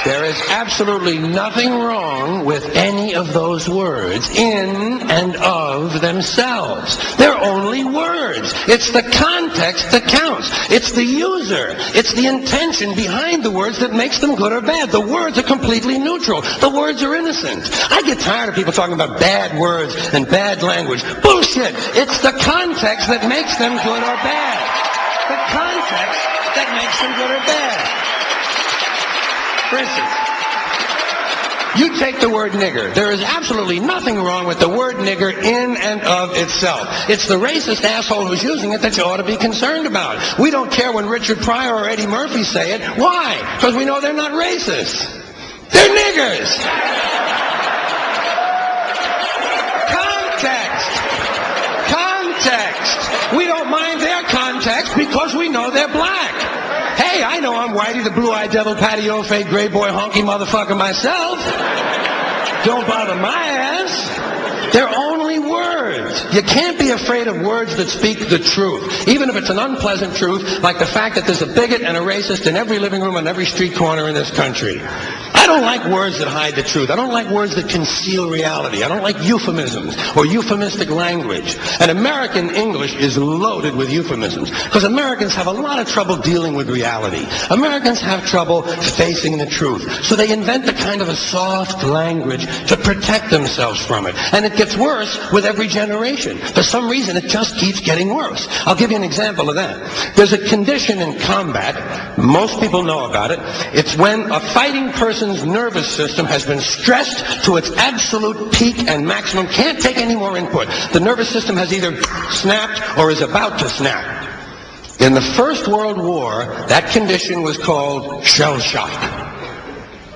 There is absolutely nothing wrong with any of those words in and of themselves. They're only words. It's the context that counts. It's the user. It's the intention behind the words that makes them good or bad. The words are completely neutral. The words are innocent. I get tired of people talking about bad words and bad language. Bullshit. It's the context that makes them good or bad. The context that makes them good or bad. For instance, you take the word nigger. There is absolutely nothing wrong with the word nigger in and of itself. It's the racist asshole who's using it that you ought to be concerned about. We don't care when Richard Pryor or Eddie Murphy say it. Why? Because we know they're not racist. They're niggers. Context. We don't mind their context because we know they're black. Hey, I know I'm Whitey, the blue-eyed devil, patio fade, gray boy, honky motherfucker myself. Don't bother my ass. They're only words. You can't be afraid of words that speak the truth, even if it's an unpleasant truth, like the fact that there's a bigot and a racist in every living room on every street corner in this country. I don't like words that hide the truth. I don't like words that conceal reality. I don't like euphemisms or euphemistic language. And American English is loaded with euphemisms because Americans have a lot of trouble dealing with reality. Americans have trouble facing the truth. So they invent a kind of a soft language to protect themselves from it. And it gets worse with every generation. For some reason, it just keeps getting worse. I'll give you an example of that. There's a condition in combat. Most people know about it. It's when a fighting person's nervous system has been stressed to its absolute peak and maximum, can't take any more input. The nervous system has either snapped or is about to snap. In the First World War, that condition was called shell shock.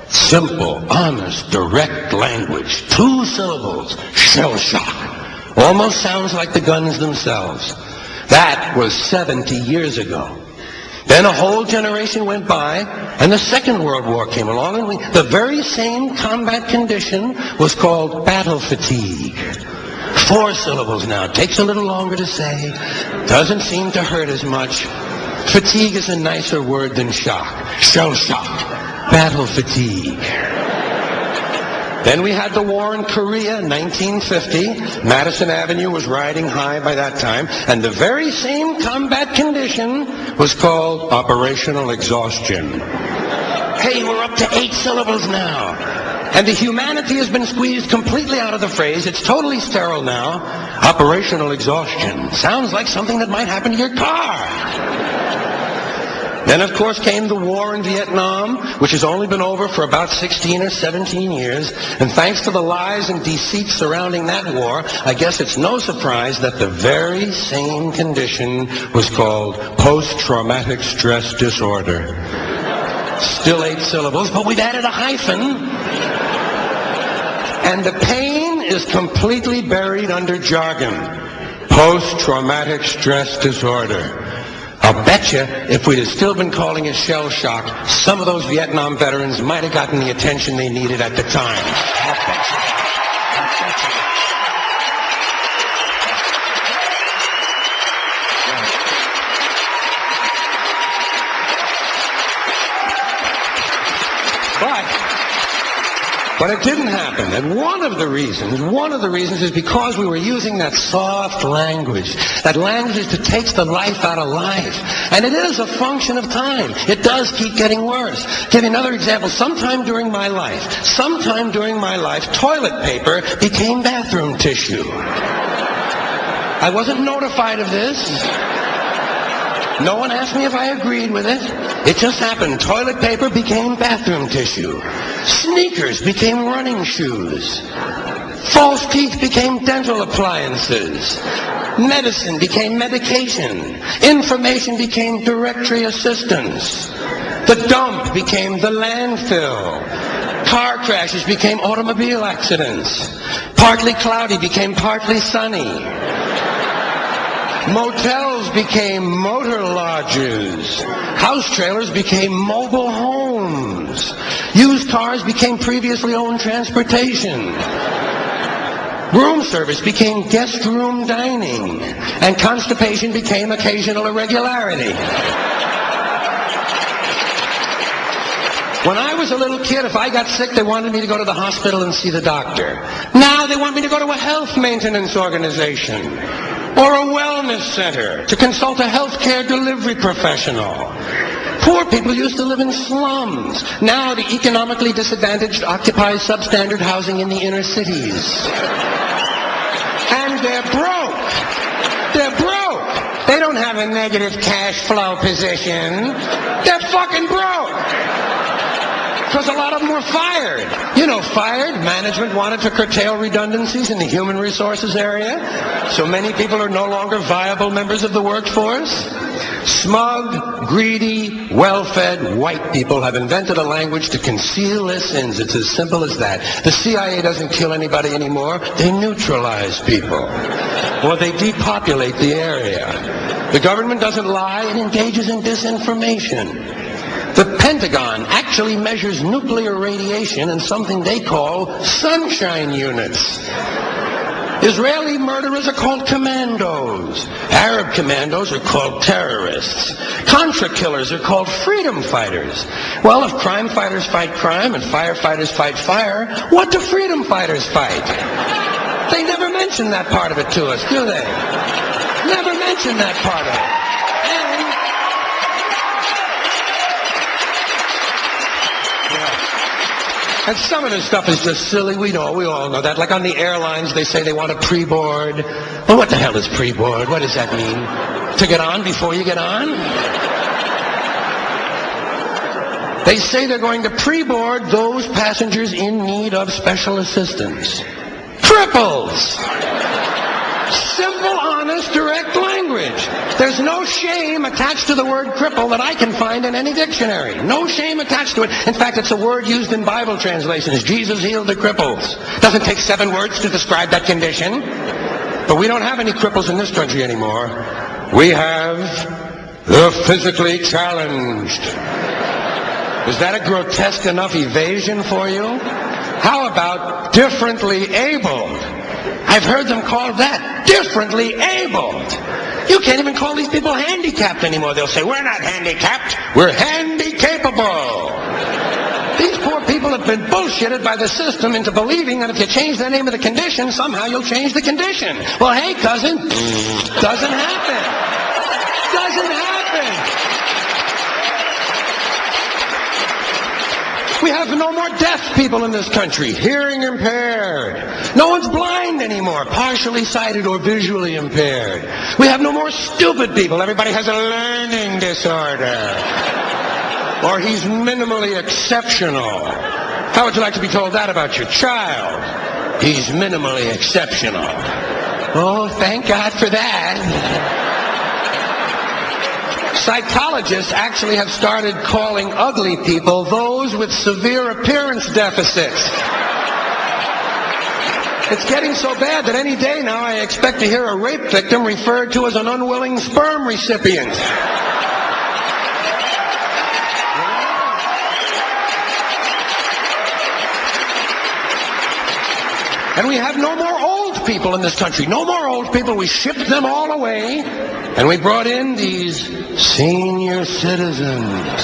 Simple, honest, direct language. 2 syllables. Shell shock. Almost sounds like the guns themselves. That was 70 years ago. Then a whole generation went by, and the Second World War came along, and the very same combat condition was called battle fatigue. 4 syllables now. Takes a little longer to say. Doesn't seem to hurt as much. Fatigue is a nicer word than shock. Shell shock. Battle fatigue. Then we had the war in Korea, 1950. Madison Avenue was riding high by that time. And the very same combat condition was called operational exhaustion. Hey, we're up to 8 syllables now. And the humanity has been squeezed completely out of the phrase. It's totally sterile now. Operational exhaustion. Sounds like something that might happen to your car. Then, of course, came the war in Vietnam, which has only been over for about 16 or 17 years. And thanks to the lies and deceit surrounding that war, I guess it's no surprise that the very same condition was called post-traumatic stress disorder. Still 8 syllables, but we've added a hyphen. And the pain is completely buried under jargon. Post-traumatic stress disorder. I'll bet you, if we'd have still been calling it shell shock, some of those Vietnam veterans might have gotten the attention they needed at the time. I'll bet you. I'll bet you. But it didn't happen. And one of the reasons is because we were using that soft language. That language that takes the life out of life. And it is a function of time. It does keep getting worse. Give you another example. Sometime during my life, toilet paper became bathroom tissue. I wasn't notified of this. No one asked me if I agreed with it. It just happened. Toilet paper became bathroom tissue. Sneakers became running shoes. False teeth became dental appliances. Medicine became medication. Information became directory assistance. The dump became the landfill. Car crashes became automobile accidents. Partly cloudy became partly sunny. Motels became motor lodges. House trailers became mobile homes. Used cars became previously owned transportation. Room service became guest room dining. And constipation became occasional irregularity. When I was a little kid, if I got sick, they wanted me to go to the hospital and see the doctor. Now they want me to go to a health maintenance organization or a wellness center to consult a healthcare delivery professional. Poor people used to live in slums. Now the economically disadvantaged occupy substandard housing in the inner cities. And they're broke. They're broke. They don't have a negative cash flow position. They're fucking broke. Because a lot of them were fired. You know, fired. Management wanted to curtail redundancies in the human resources area. So many people are no longer viable members of the workforce. Smug, greedy, well-fed white people have invented a language to conceal their sins. It's as simple as that. The CIA doesn't kill anybody anymore. They neutralize people. Or they depopulate the area. The government doesn't lie. It engages in disinformation. The Pentagon actually measures nuclear radiation in something they call sunshine units. Israeli murderers are called commandos. Arab commandos are called terrorists. Contra killers are called freedom fighters. Well, if crime fighters fight crime and firefighters fight fire, what do freedom fighters fight? They never mention that part of it to us, do they? Never mention that part of it. And some of this stuff is just silly. We all know that. Like on the airlines, they say they want a pre-board. Well, what the hell is pre-board? What does that mean? To get on before you get on? They say they're going to pre-board those passengers in need of special assistance. Cripples! Simple, honest, direct language. There's no shame attached to the word cripple that I can find in any dictionary. No shame attached to it. In fact, it's a word used in Bible translations. Jesus healed the cripples. Doesn't take 7 words to describe that condition. But we don't have any cripples in this country anymore. We have the physically challenged. Is that a grotesque enough evasion for you? How about differently abled? I've heard them called that, differently abled. You can't even call these people handicapped anymore. They'll say, we're not handicapped, we're handy-capable. These poor people have been bullshitted by the system into believing that if you change the name of the condition, somehow you'll change the condition. Well, hey, cousin, doesn't happen. Doesn't happen. We have no more deaf people in this country, hearing impaired. No one's blind anymore, partially sighted or visually impaired. We have no more stupid people. Everybody has a learning disorder. Or he's minimally exceptional. How would you like to be told that about your child? He's minimally exceptional. Oh, thank God for that. Psychologists actually have started calling ugly people those with severe appearance deficits. It's getting so bad that any day now I expect to hear a rape victim referred to as an unwilling sperm recipient. And we have no more old people in this country. No more old people. We shipped them all away. And we brought in these senior citizens.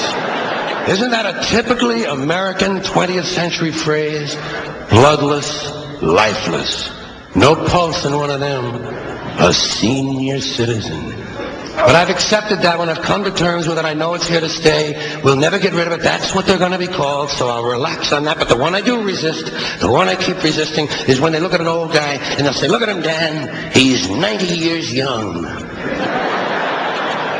Isn't that a typically American 20th century phrase? Bloodless, lifeless. No pulse in one of them. A senior citizen. But I've accepted that one. I've come to terms with it. I know it's here to stay. We'll never get rid of it. That's what they're going to be called, so I'll relax on that. But the one I do resist, the one I keep resisting, is when they look at an old guy and they'll say, look at him, Dan. He's 90 years young.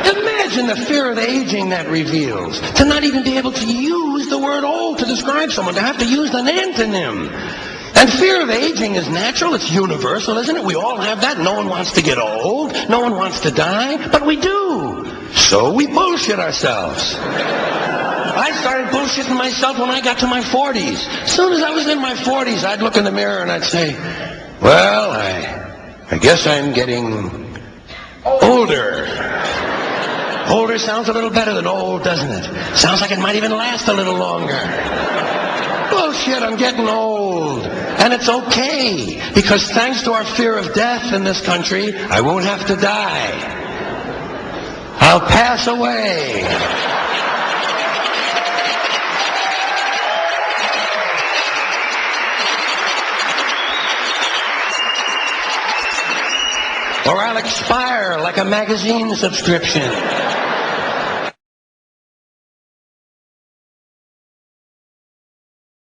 Imagine the fear of aging that reveals. To not even be able to use the word old to describe someone. To have to use an antonym. And fear of aging is natural. It's universal, isn't it? We all have that. No one wants to get old. No one wants to die. But we do. So we bullshit ourselves. I started bullshitting myself when I got to my 40s. As soon as I was in my 40s, I'd look in the mirror and I'd say, well, I guess I'm getting older. Older sounds a little better than old, doesn't it? Sounds like it might even last a little longer. Bullshit, I'm getting old. And it's okay, because thanks to our fear of death in this country, I won't have to die. I'll pass away. Or I'll expire like a magazine subscription.